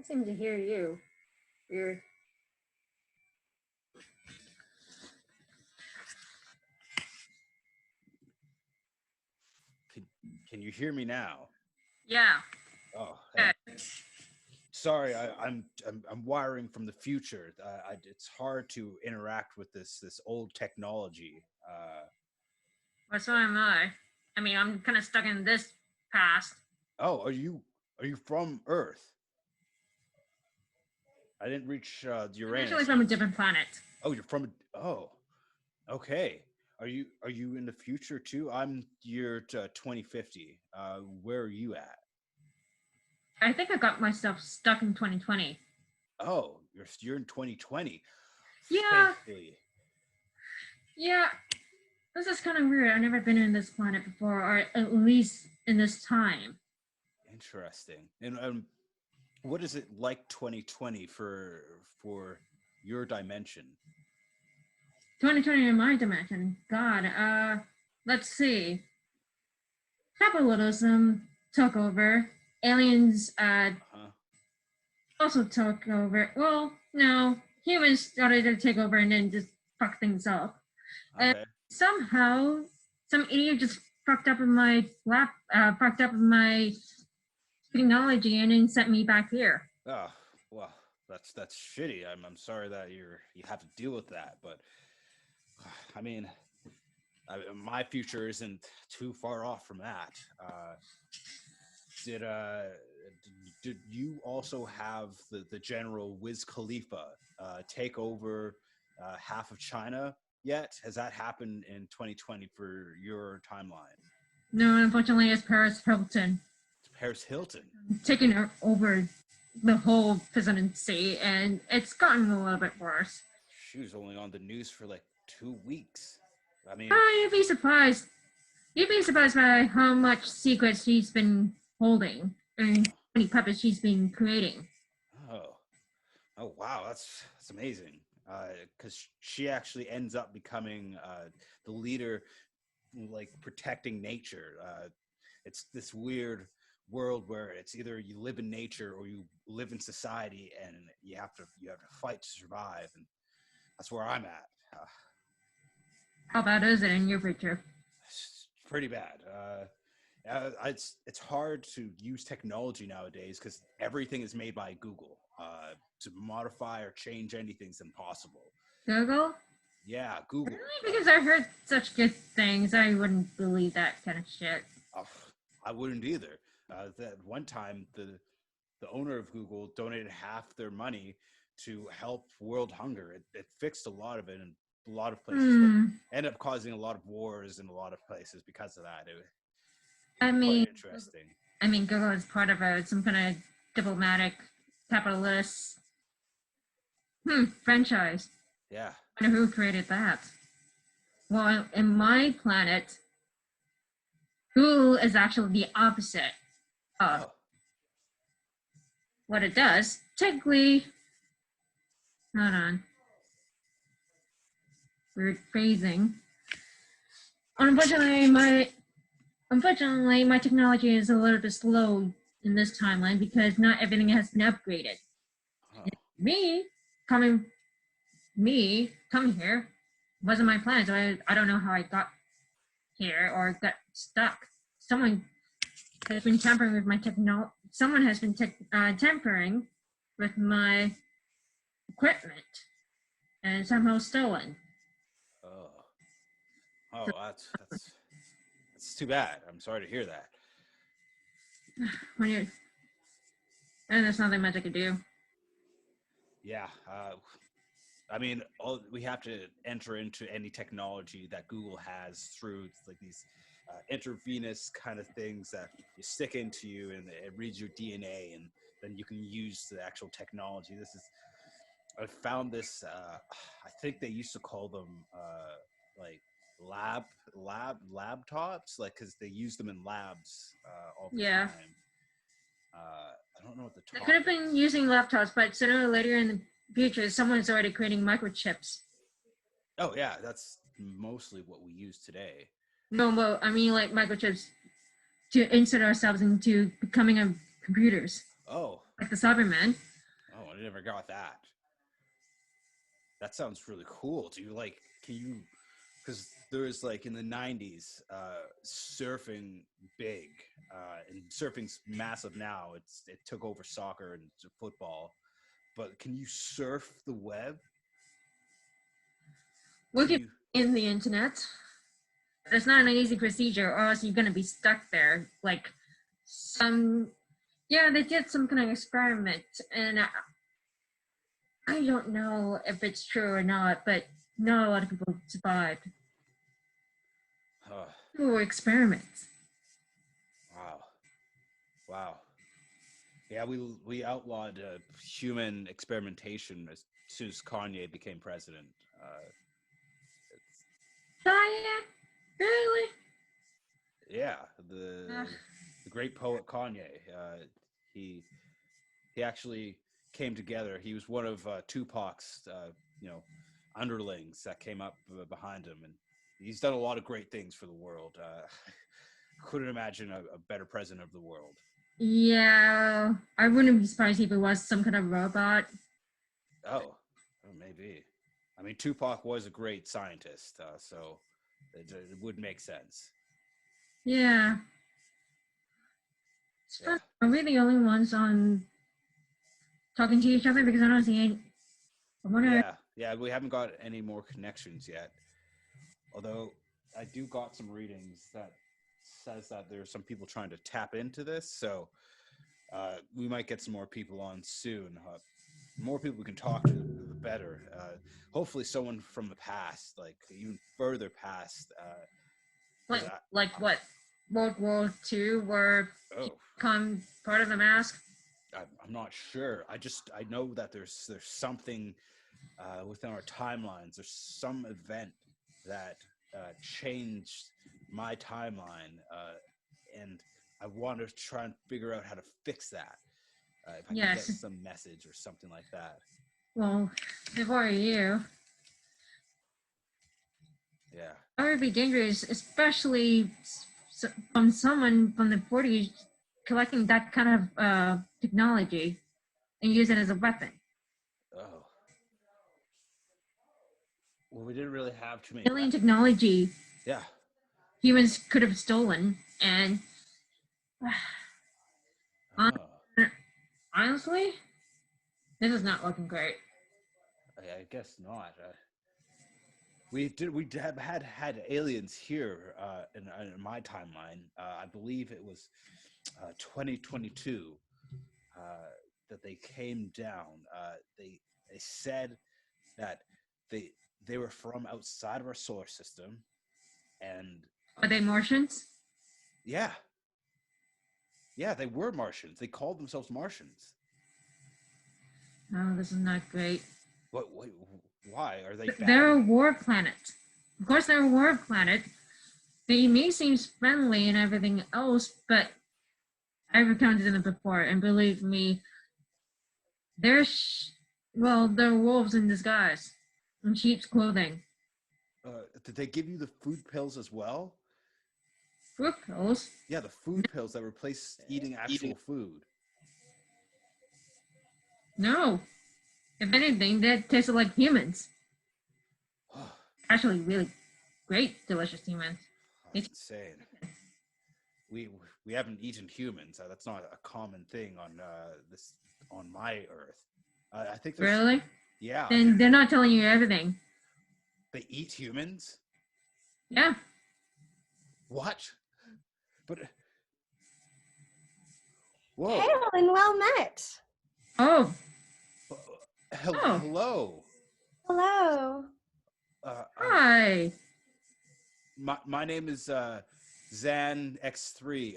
seem to hear you. You're Can you hear me now? yeah. Oh, Good. sorry. I'm wiring from the future. It's hard to interact with this old technology. Well, so am I. I mean, I'm kind of stuck in this past. Oh, are you from Earth? I didn't reach I'm actually Uranus from a yet. different planet. Oh, you're from. Oh, okay. Are you in the future too? I'm year 2050. Where are you at? I think I got myself stuck in 2020. Oh, you're in 2020. Yeah, Thankfully. yeah. This is kind of weird. I've never been in this planet before, or at least in this time. Interesting. And what is it like 2020 for your dimension? 2020 in my dimension. God. Let's see. Capitalism took over. Aliens Huh? also took over. Well, no, humans started to take over and then just fuck things up. And Okay. somehow, some idiot just fucked up in my fucked up in my technology and then sent me back here. Oh, well, that's shitty. I'm sorry that you have to deal with that, but I mean, my future isn't too far off from that. Did did you also have the general Wiz Khalifa take over half of China yet? Has that happened in 2020 for your timeline? No, unfortunately, it's Paris Hilton It's Paris Hilton. taking over the whole presidency, and it's gotten a little bit worse. She was only on the news for like 2 weeks. I mean, Oh, you'd be surprised. You'd be surprised by how much secrets she's been holding and how many puppets she's been creating. oh, oh wow, that's amazing. Because she actually ends up becoming the leader, like protecting nature. It's this weird world where it's either you live in nature or you live in society, and you have to fight to survive, and that's where I'm at. How bad is it in your picture? It's pretty bad. It's hard to use technology nowadays because everything is made by Google. To modify or change anything is impossible. Google? Yeah, Google. Really? Because I heard such good things. I wouldn't believe that kind of shit. Uh, I wouldn't either. That one time, the owner of Google donated half their money to help world hunger. It fixed a lot of it in a lot of places, but ended up causing a lot of wars in a lot of places because of that. I Quite mean, interesting. Google is part of some kind of diplomatic capitalist franchise. Yeah. I wonder who created that. Well, in my planet, Google is actually the opposite of Oh. what it does. Technically, hold on. Weird phrasing. Unfortunately, my technology is a little bit slow in this timeline because not everything has been upgraded. Oh. Me coming here wasn't my plan, so I don't know how I got here or got stuck. Someone has been tampering with my technology. Someone has been tampering with my equipment and somehow stolen. Oh. Oh, that's too bad. I'm sorry to hear that. When you and there's nothing much I could do. Yeah. I mean, we have to enter into any technology that Google has through like these intravenous kind of things that you stick into you, and it reads your DNA, and then you can use the actual technology. I found this. I think they used to call them like laptops, like because they use them in labs all the Yeah. time. I don't know what the They topic. could have been using laptops, but sooner or later in the future, someone's already creating microchips. Oh yeah, that's mostly what we use today. No, but I mean like microchips to insert ourselves into becoming computers, Oh, like the Cybermen. Oh, I never got that. That sounds really cool. Do you like? Can you? Because there was like in the '90s, surfing big, and surfing's massive now. It took over soccer and football. But can you surf the web? We Can could you? in the internet. It's not an easy procedure, or else you're gonna be stuck there. Like some, yeah, they did some kind of experiment, and I don't know if it's true or not, but not a lot of people survived. Oh, Ooh, experiments. wow, wow. Yeah, we outlawed human experimentation as soon as Kanye became president. It's, Diane? Really? yeah, Uh, the great poet Kanye. He he actually came together. He was one of Tupac's you know underlings that came up behind him, and he's done a lot of great things for the world. Couldn't imagine a better president of the world. yeah, I wouldn't be surprised if it was some kind of robot. Oh, oh, maybe. I mean, Tupac was a great scientist, so it would make sense. Yeah. It's Yeah, fun. Are we the only ones on talking to each other? Because I don't see any. I wonder. yeah. We haven't got any more connections yet. Although I do got some readings that says that there's some people trying to tap into this, so we might get some more people on soon. More people we can talk to, the better. Hopefully, someone from the past, like even further past. Like, 'Cause like what? World War II, where you oh, become part of the mask? I'm not sure. I know that there's something within our timelines. There's some event that changed my timeline, and I want to try and figure out how to fix that. If I can get Yes. some message or something like that. Well, if I were you, Yeah. that would be dangerous, especially from someone from the 40s collecting that kind of technology and use it as a weapon. Oh. Well, we didn't really have too many Alien weapons. technology Yeah. humans could have stolen, and Oh. honestly, this is not looking great. I guess not. We have had aliens here in my timeline. I believe it was 2022 uh, that they came down. They said that they they were from outside of our solar system, and Are they Martians? yeah, yeah, they were Martians. They called themselves Martians. No, this is not great. What? Why are they They're a bad? war planet. Of course, they're a war planet. They may seem friendly and everything else, but I've encountered them before, and believe me, they're well, they're wolves in disguise, in sheep's clothing. Did they give you the food pills as well? Fruit pills? Yeah, the food pills that replace eating actual food. No. If anything, they tasted like humans. Actually, really great, delicious humans. That's insane. We we haven't eaten humans. That's not a common thing on this on my Earth. I think there's Really? yeah. Then they're not telling you everything. They eat humans. Yeah. What? But whoa. Hail and well met. Oh. Uh, Oh. Hello. Hello. Hi. My name is Zan X3.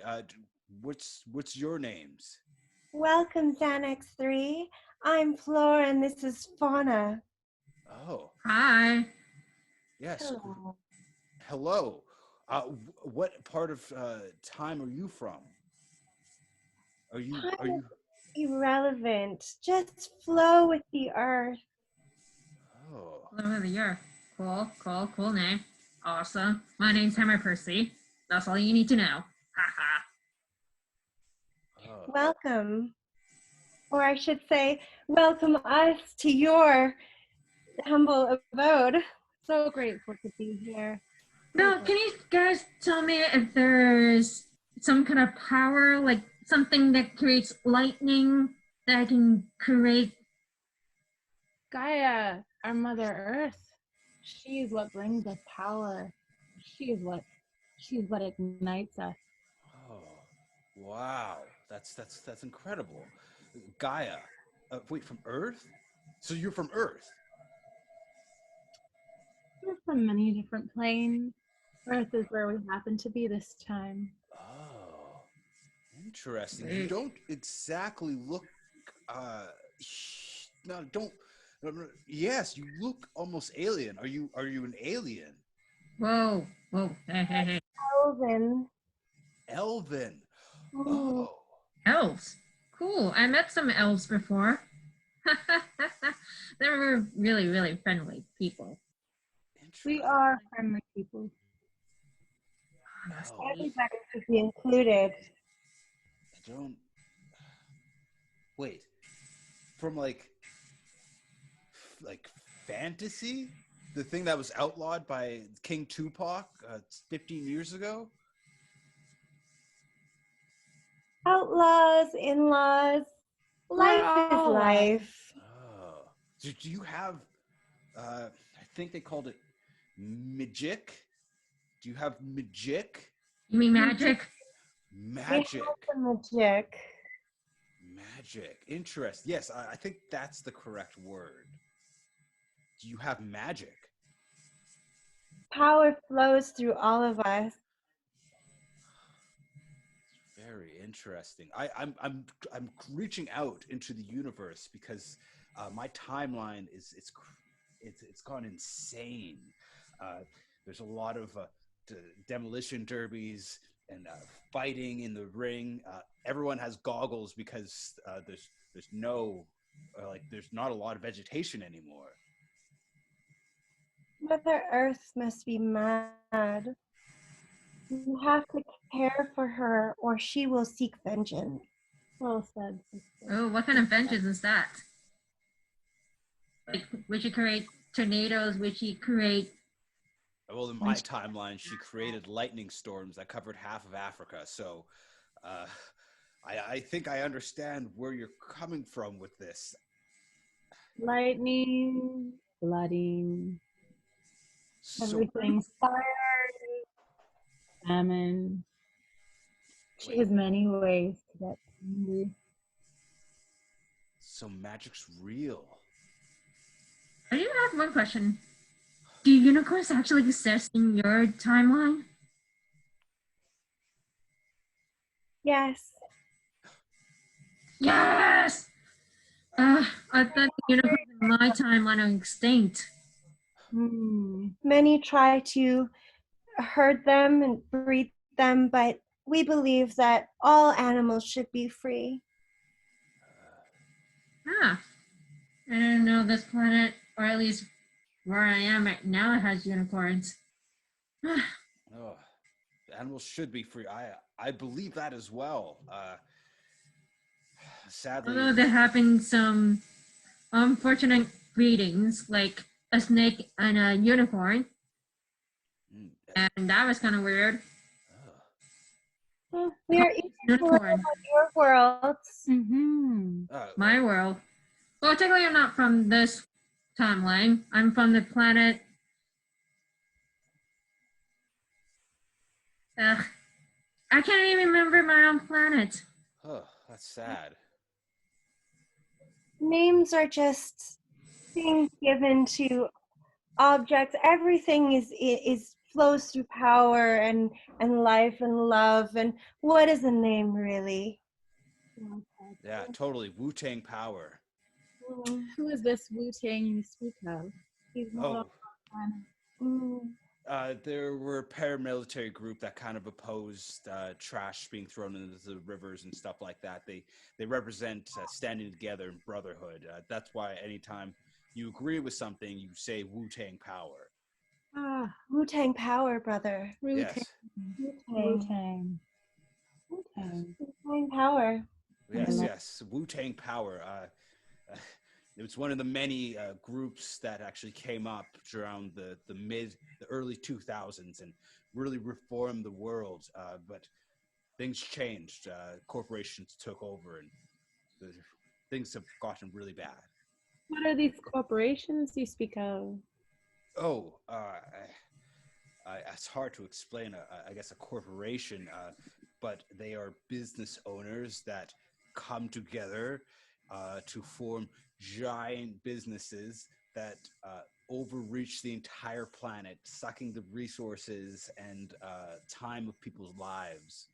What's your names? Welcome, Xanax3. I'm Flora and this is Fauna. Oh, Hi. yes. Hello. Hello. What part of time are you from? Are you? Irrelevant. Just flow with the earth. Oh, Hello of the year. Cool name. Awesome. My name's Hammer Percy. That's all you need to know. Haha. oh. Welcome. or I should say, welcome us to your humble abode. So grateful to be here. Now, can you guys tell me if there's some kind of power, like something that creates lightning that can create? Gaia, our Mother Earth, she's what brings us power. She's what ignites us. Oh, wow. That's incredible. Gaia. Wait, from Earth? So you're from Earth? We're from many different planes. Earth is where we happen to be this time. Oh, interesting. You don't exactly look. No, don't. Yes, you look almost alien. Are you an alien? Whoa, whoa, hey. Elven. Elven. Mm. Oh, Elves. Cool. I met some elves before. They were really, really friendly people. interesting. We are friendly people. Elves. Everybody should be included. I don't. Wait. From like fantasy, the thing that was outlawed by King Tupac 15 years ago. Outlaws, in-laws, life is all life. Oh, do you have? I think they called it magic. Do you have magic? You mean magic? Magic. We have the magic. Magic. Interest. Yes, I think that's the correct word. Do you have magic? Power flows through all of us. Very interesting. I'm reaching out into the universe because my timeline it's gone insane. There's a lot of demolition derbies and fighting in the ring. Everyone has goggles because there's no there's not a lot of vegetation anymore. Mother Earth must be mad. You have to care for her or she will seek vengeance. Well said, sister. Oh, what kind of vengeance is that? Like, would you create tornadoes? Would you create? Well, in my timeline, she created lightning storms that covered half of Africa. So, I think I understand where you're coming from with this. Lightning, flooding, So, everything, fire, famine. She has many ways to get angry. so magic's real. I do have one question. Do unicorns actually exist in your timeline? Yes. Yes! I thought the unicorns in my timeline are extinct. Many try to herd them and breed them, but we believe that all animals should be free. Ah, I didn't know this planet, or at least where I am right now, has unicorns. Oh, animals should be free. I believe that as well. Sadly, Although there have been some unfortunate breedings, like a snake and a unicorn, and that was kind of weird. We are each Unicorn. your worlds. My world. Well, technically, I'm not from this timeline. I'm from the planet. Ugh. I can't even remember my own planet. oh, that's sad. Names are just things given to objects. Everything is flows through power and life and love. And what is a name really? Yeah, totally. Wu-Tang power. Who is this Wu-Tang you speak of? He's not on Oh, our planet. there were a paramilitary group that kind of opposed trash being thrown into the rivers and stuff like that. They represent standing together in brotherhood. That's why anytime you agree with something, you say Wu-Tang power. Wu-Tang power, brother. Yes. Wu-Tang. Wu-Tang power. Yes. Wu-Tang Power. It was one of the many groups that actually came up around the early 2000s and really reformed the world. But things changed. Corporations took over, and the, things have gotten really bad. What are these corporations you speak of? Oh, it's hard to explain. I guess a corporation, but they are business owners that come together to form giant businesses that overreach the entire planet, sucking the resources and time of people's lives.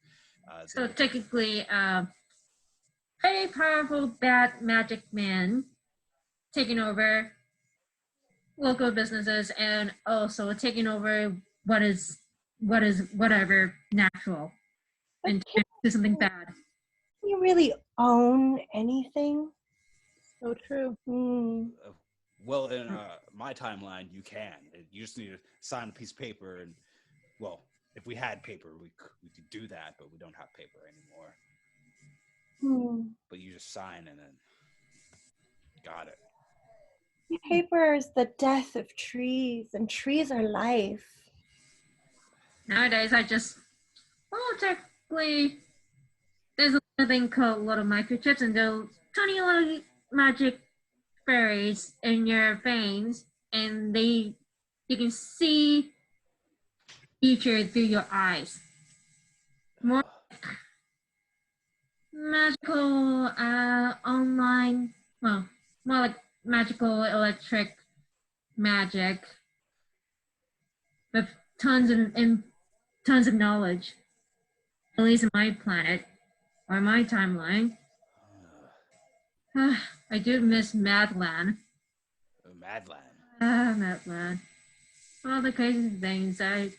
So technically, very powerful bad magic man taking over local businesses and also taking over whatever natural and turn it into something bad. Can you really own anything? So true. Well, in my timeline, you can. You just need to sign a piece of paper, and well, if we had paper, we could do that, but we don't have paper anymore. But you just sign and then got it. Paper is the death of trees, and trees are life. Nowadays, technically, there's a thing called little microchips, and they'll tiny little magic berries in your veins, and you can see future through your eyes. More magical online, well, more like magical electric magic with tons of knowledge. At least in my planet or my timeline. I do miss Madland. Madland. Madland. All the crazy things I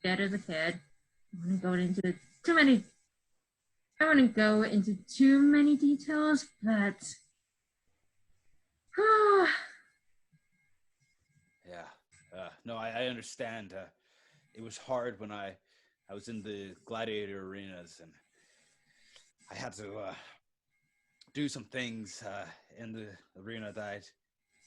did as a kid. I want to go into too many. I want to go into too many details, but yeah. No, I understand. It was hard when I was in the gladiator arenas, and I had to do some things in the arena that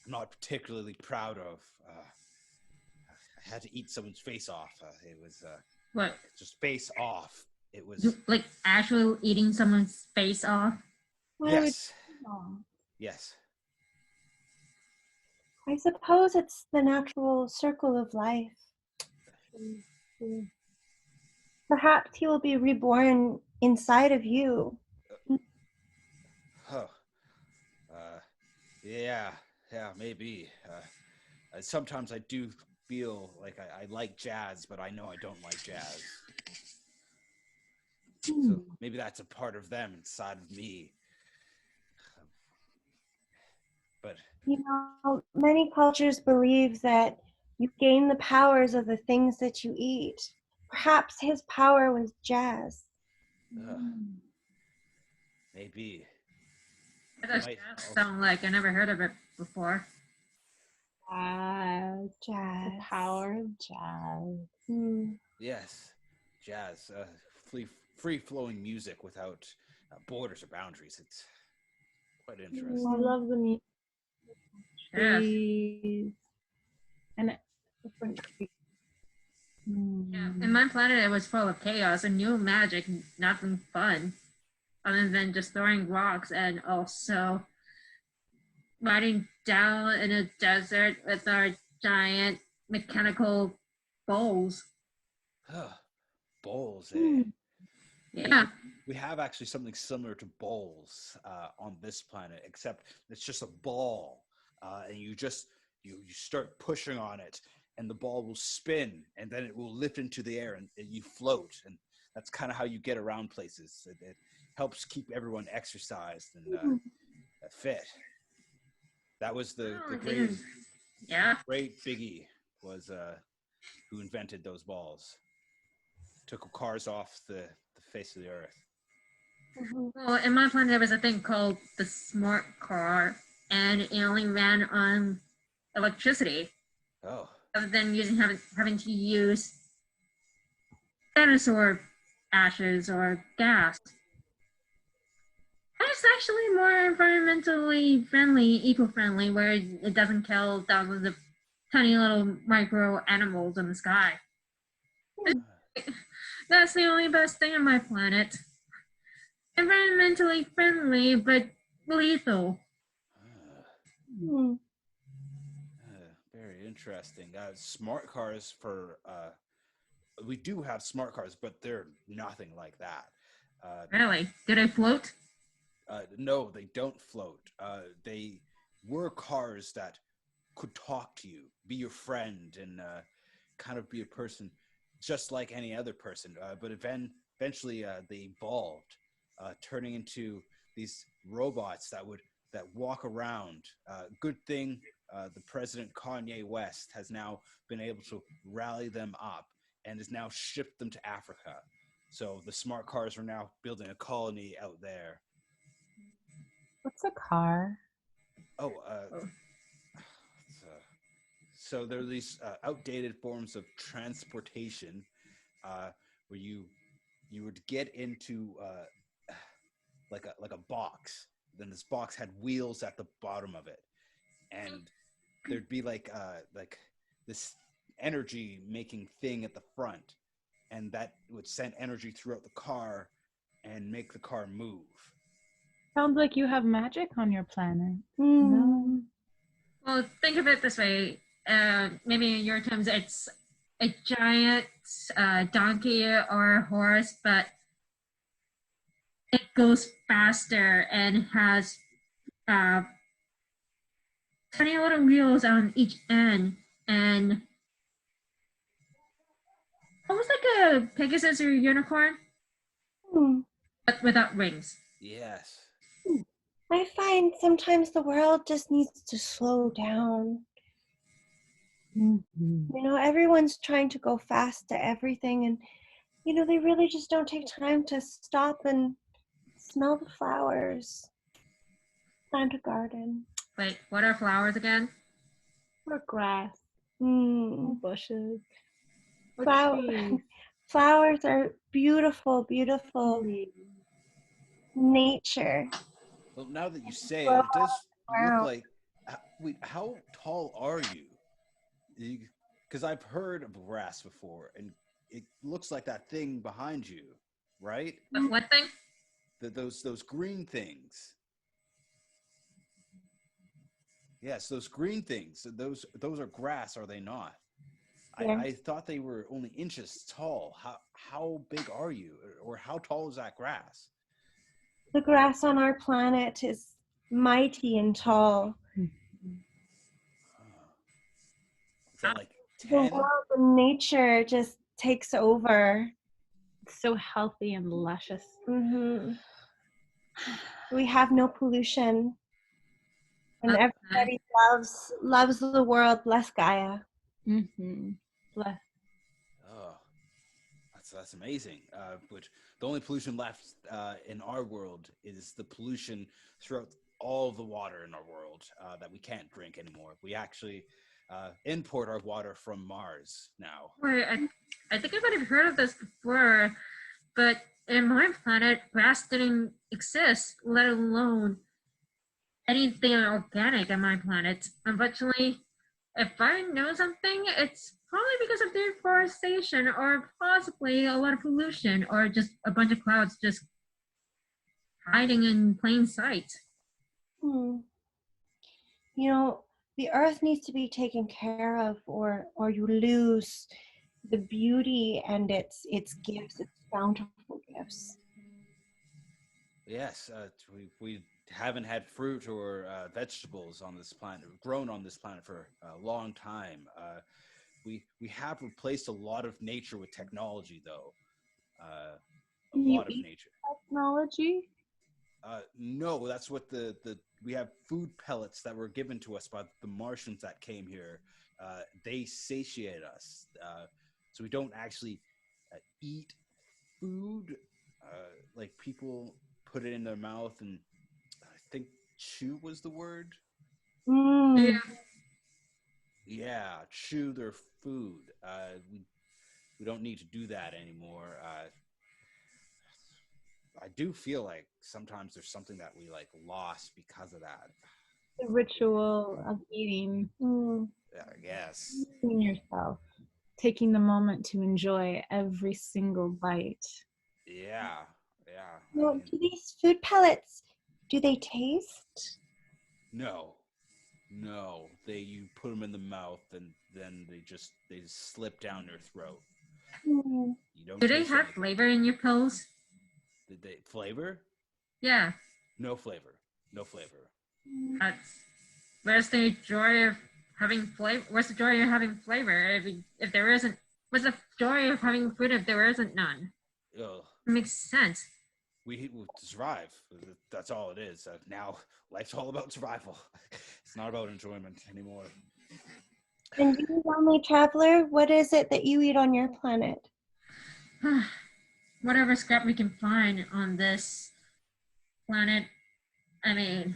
I'm not particularly proud of. I had to eat someone's face off. It was what? Just face off. It was like actually eating someone's face off. Yes. Yes. I suppose it's the natural circle of life. Perhaps he will be reborn inside of you. Huh. Yeah, maybe. Sometimes I do feel like I like jazz, but I know I don't like jazz. So maybe that's a part of them inside of me. But you know, many cultures believe that you gain the powers of the things that you eat. Perhaps his power was jazz. Maybe. What does jazz sound like? I never heard of it before. Jazz. Jazz. The power of jazz. Yes, jazz. Free-flowing music without borders or boundaries. It's quite interesting. I love the music. Yes. And different trees. Yeah, in my planet, it was full of chaos and new magic, nothing fun, other than just throwing rocks and also riding down in a desert with our giant mechanical bowls. Bowls, eh? Yeah. We have actually something similar to bowls on this planet, except it's just a ball, and you start pushing on it, and the ball will spin, and then it will lift into the air, and you float, and that's kind of how you get around places. It helps keep everyone exercised and fit. That was the great Biggie was who invented those balls. Took cars off the face of the earth. Well, in my planet, there was a thing called the smart car, and it only ran on electricity. Oh. Other than having to use dinosaur ashes or gas. It's actually more environmentally friendly, eco-friendly, where it doesn't kill thousands of tiny little micro animals in the sky. Hmm. That's the only best thing on my planet. Environmentally friendly, but lethal. Uh, Hmm. very interesting. Smart cars for we do have smart cars, but they're nothing like that. Uh, Really? Did I float? no, they don't float. They were cars that could talk to you, be your friend, and kind of be a person just like any other person. But eventually, they evolved, turning into these robots that walk around. Good thing the president Kanye West has now been able to rally them up and has now shipped them to Africa. So the smart cars are now building a colony out there. What's a car? Oh, Oh. so there are these outdated forms of transportation uh, where you would get into like a box. Then this box had wheels at the bottom of it, and there'd be like this energy making thing at the front, and that would send energy throughout the car and make the car move. Sounds like you have magic on your planet. Hmm. No. Well, think of it this way. Maybe in your terms, it's a giant donkey or horse, but it goes faster and has uh, tiny little wheels on each end, and almost like a Pegasus or unicorn, Hmm. but without wings. Yes. I find sometimes the world just needs to slow down. Mhm. Everyone's trying to go fast to everything, and they really just don't take time to stop and smell the flowers, plant a garden. Wait, what are flowers again? Or grass, or Hmm. bushes, or Flower- trees. flowers are beautiful, beautiful Leaves. nature. Well, now that you say Grow it, it does look around. like. Wait, how tall are you? Because I've heard of grass before, and it looks like that thing behind you, right? What thing? Those green things. Yes, those green things. Those are grass, are they not? Yeah. I thought they were only inches tall. How big are you, or how tall is that grass? The grass on our planet is mighty and tall. Oh. Is that like The 10? world and nature just takes over. So healthy and luscious. Hmm. We have no pollution, and Okay. everybody loves the world. Bless Gaia. Mm-hmm. Bless. Oh, that's amazing. But the only pollution left in our world is the pollution throughout all the water in our world that we can't drink anymore. We actually import our water from Mars now. Wait, I think I might have heard of this before, but in my planet, grass didn't exist, let alone anything organic on my planet. Unfortunately, if I know something, it's probably because of deforestation or possibly a lot of pollution or just a bunch of clouds just hiding in plain sight. Hmm. You know, the earth needs to be taken care of, or you lose the beauty and its gifts, its bountiful gifts. Yes, we haven't had fruit or vegetables on this planet, grown on this planet for a long time. We have replaced a lot of nature with technology, though. A Can you lot of eat nature. technology? No, that's what the we have food pellets that were given to us by the Martians that came here. They satiate us, so we don't actually eat food. Like people put it in their mouth, and I think chew was the word. Mm. Yeah. Yeah, chew their food. We don't need to do that anymore. I do feel like sometimes there's something that we like lost because of that. The ritual of eating, Yeah, I guess. eating yourself, taking the moment to enjoy every single bite. Yeah, yeah. Now, do these food pellets, do they taste? No, no. You put them in the mouth and then they just slip down your throat. Hmm. You don't. Do they taste have anything. flavor in your pills? Did they flavor? Yeah. No flavor. No flavor. That's where's the joy of having flavor? What's the joy of having flavor if there isn't? What's the joy of having food if there isn't none? Ugh. It makes sense. We survive. That's all it is. Now life's all about survival. It's not about enjoyment anymore. And you, lonely traveler, what is it that you eat on your planet? Whatever scrap we can find on this planet. I mean,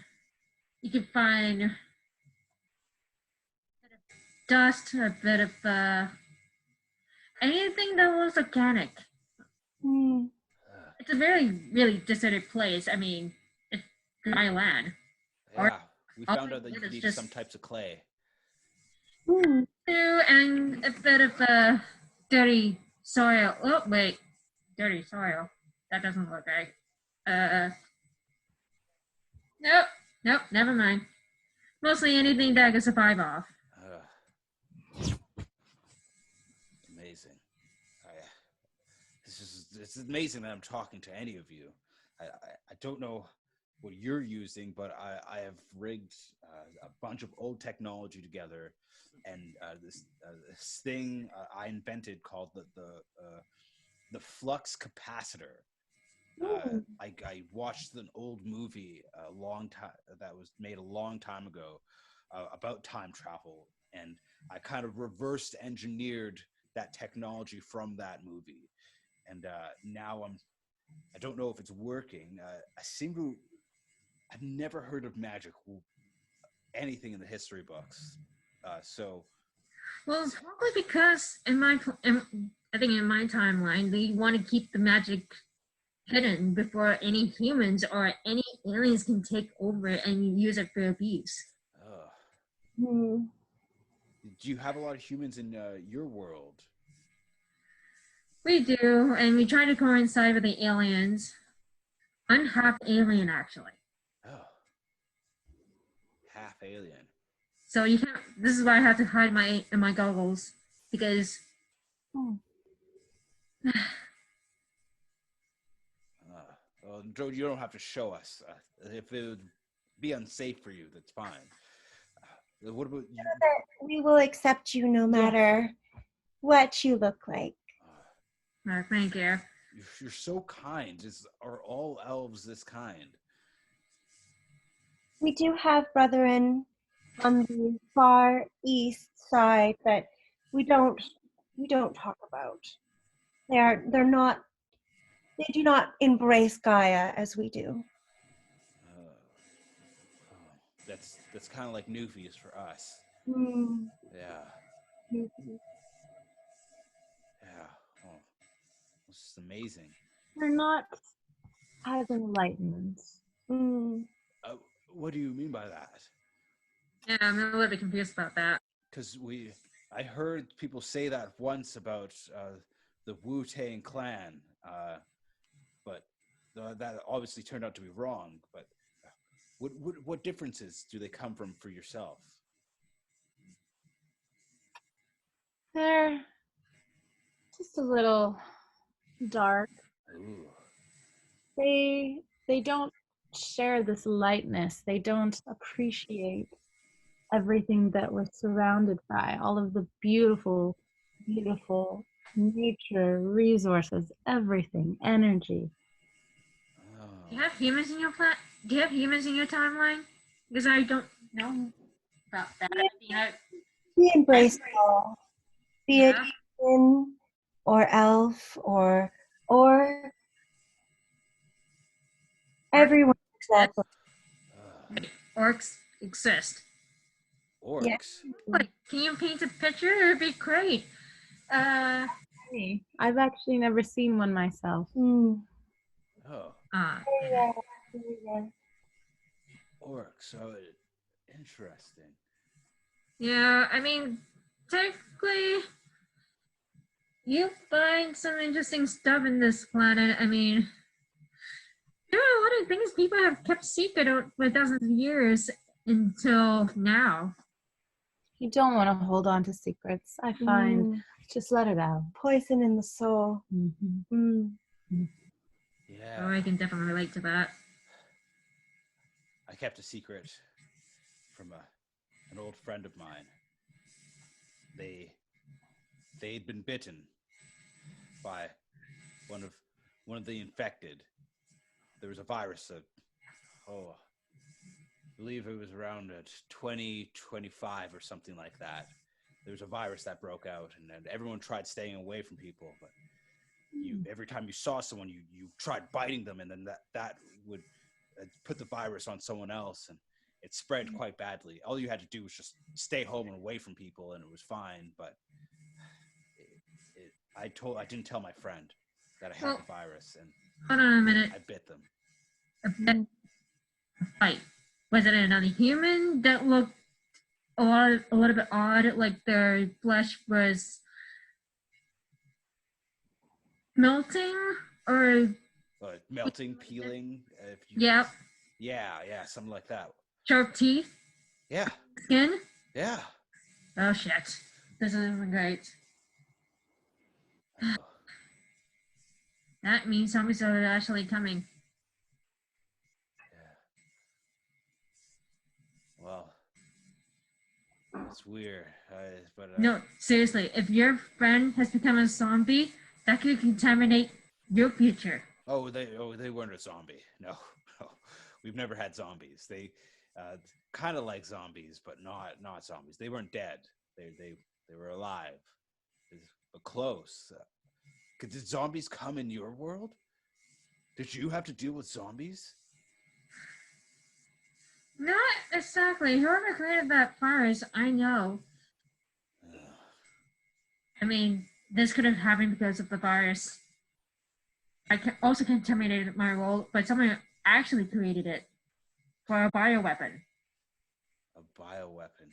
you can find a bit of dust, a bit of anything that was organic. Hmm. It's a very, really deserted place. I mean, it's dry land. Yeah, we all found I out that you did could is eat just- some types of clay. Hmm. And a bit of dirty soil. Oh wait, dirty soil. That doesn't look right. Nope, nope, never mind. Mostly anything that I can survive off. Amazing. It's amazing that I'm talking to any of you. I don't know what you're using, but I have rigged a bunch of old technology together, and this thing I invented called the flux capacitor. I watched an old movie a long time that was made a long time ago about time travel, and I kind of reverse engineered that technology from that movie, and now I don't know if it's working. I've never heard of magic anything in the history books, so. Well, probably because I think in my timeline, they want to keep the magic hidden before any humans or any aliens can take over and use it for abuse. Hmm. Do you have a lot of humans in your world? We do, and we try to coincide with the aliens. I'm half alien, actually. Oh, half alien. So you can't. This is why I have to hide my goggles because. Well, Joe, you don't have to show us. If it would be unsafe for you, that's fine. What about you? We will accept you no matter what you look like. Thank you. You're so kind. Are all elves this kind? We do have brethren on the far east side that we don't talk about. They're not, they do not embrace Gaia as we do. That's kind of like newfies for us. Hmm. Yeah. Yeah. Oh, this is amazing. They're not as enlightened. Hmm. What do you mean by that? Yeah, I'm a little bit confused about that. Because I heard people say that once about the Wu-Tang Clan, but that obviously turned out to be wrong. But what differences do they come from for yourself? They're just a little dark. Ooh. They don't share this lightness. They don't appreciate everything that we're surrounded by, all of the beautiful, beautiful nature, resources, everything, energy. Do you have humans in your Do you have humans in your timeline? Because I don't know about that. We embrace all, be it Yeah. human or elf or everyone except Orcs exist. Orcs. Yeah. Like, can you paint a picture? It'd be great. I've actually never seen one myself. Hmm. Oh, Yeah, yeah. Orcs. Oh, interesting. Yeah, I mean, technically, you find some interesting stuff in this planet. I mean, there are a lot of things people have kept secret for thousands of years until now. You don't want to hold on to secrets. I find Mm, just let it out. poison in the soul. Mm-hmm. Mm. Yeah. So I can definitely relate to that. I kept a secret from an old friend of mine. They'd been bitten by one of the infected. There was a virus. I believe it was around 2025 or something like that. There was a virus that broke out, and everyone tried staying away from people. But every time you saw someone, you tried biting them, and then that would put the virus on someone else, and it spread quite badly. All you had to do was just stay home and away from people, and it was fine. But I didn't tell my friend that I had the virus, and Hold on a minute. I bit them. Fight. Was it another human that looked a little bit odd, like their flesh was melting, or Melting, peeling. yeah, Yeah, something like that. sharp teeth, Yeah, skin? yeah. Oh shit. This isn't great. Oh, That means zombies are actually coming. yeah. Well, it's weird, but No, seriously, if your friend has become a zombie, that could contaminate your future. they weren't a zombie. No, no. We've never had zombies. They kind of like zombies, but not zombies. They weren't dead. They were alive, but close. Did zombies come in your world? Did you have to deal with zombies? Not exactly. Whoever created that virus, I know. I mean, this could have happened because of the virus. Also contaminated my world, but someone actually created it for a bioweapon. A bioweapon.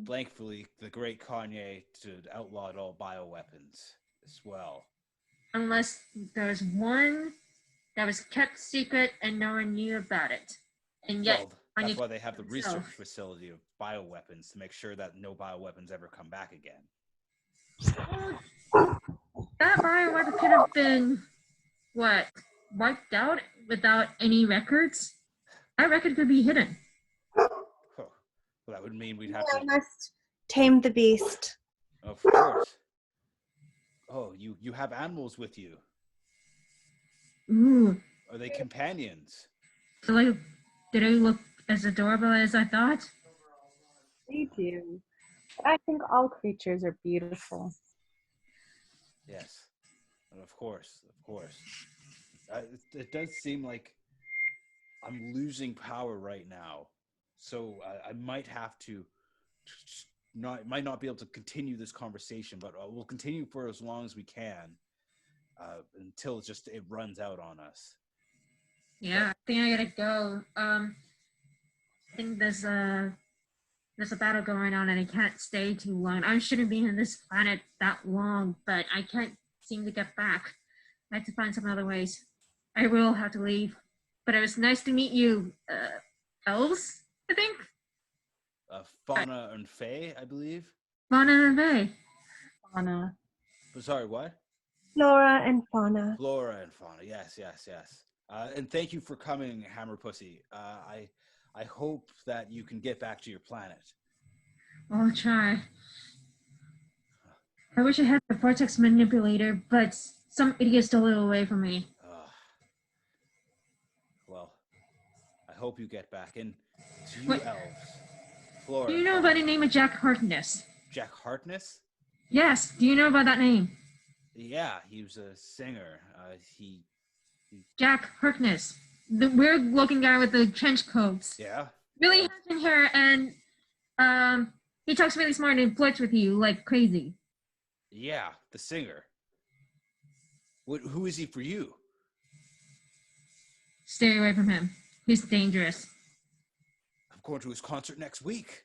Thankfully, the great Kanye outlawed all bioweapons as well. Unless there's one that was kept secret and no one knew about it. And yet, well, that's why they have the research facility of bioweapons to make sure that no bioweapons ever come back again. That bioweapon could have been, wiped out without any records? That record could be hidden. Well, that would mean we'd have I must tame the beast. Of course. Oh, you have animals with you. Ooh. Are they companions? Do they look as adorable as I thought? They do. I think all creatures are beautiful. Yes. Of course. It does seem like I'm losing power right now. So I might have to might not be able to continue this conversation, but we'll continue for as long as we can until it runs out on us. Yeah, I think I gotta go. I think there's a battle going on and I can't stay too long. I shouldn't be on this planet that long, but I can't seem to get back. I have to find some other ways. I will have to leave. But it was nice to meet you, elves, I think? Fauna and Fae, I believe. Fauna and Fae. Fauna. Sorry, what? Flora and fauna. Flora and fauna, yes. And thank you for coming, Hammer Pussy. I hope that you can get back to your planet. I'll try. I wish I had the vortex manipulator, but some idiot stole it away from me. Well, I hope you get back. And to you, Wait. elves, Flora. Do you know about the name of Jack Harkness? Jack Harkness? Yes. Do you know about that name? Yeah, he was a singer. Jack Harkness, the weird-looking guy with the trench coats. Yeah. Really handsome hair, and he talks really smart and flirts with you like crazy. Yeah, the singer. Who is he for you? Stay away from him. He's dangerous. I'm going to his concert next week.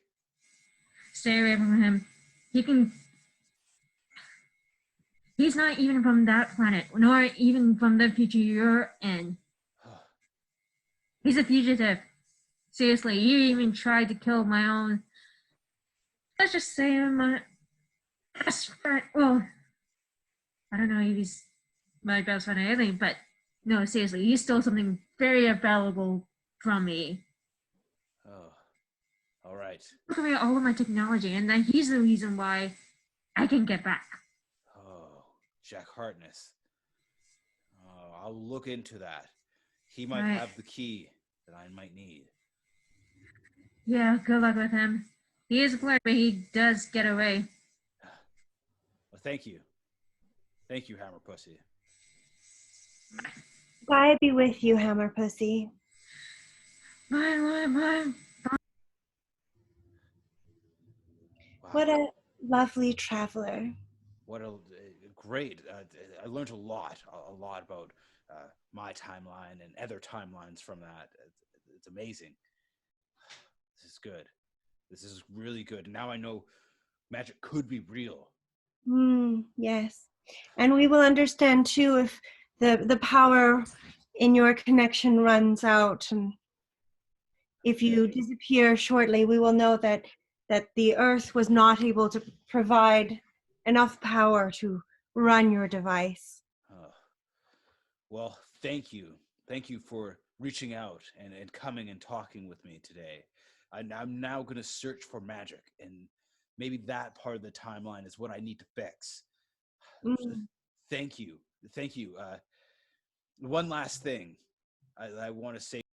Stay away from him. He's not even from that planet, nor even from the future you're in. He's a fugitive. Seriously, you even tried to kill my own. Let's just say my best friend. Well, I don't know if he's my best friend or anything, but no, seriously, he stole something very valuable from me. Oh, all right. Took away all of my technology, and then he's the reason why I can get back. Oh, Jack Hartness. Oh, I'll look into that. He might Right. have the key that I might need. Yeah, good luck with him. He is a player, but he does get away. Well, thank you. Thank you, Hammer Pussy. I be with you, Hammer Pussy. Bye. Wow. What a lovely traveler. What a great. I learned a lot about my timeline and other timelines from that. It's amazing. This is good. This is really good. Now I know magic could be real. Yes. And we will understand too if the power in your connection runs out, and if you disappear shortly, we will know that the earth was not able to provide enough power to run your device. Well, thank you. Thank you for reaching out and coming and talking with me today. I'm now going to search for magic, and maybe that part of the timeline is what I need to fix. Thank you. Thank you. One last thing I want to say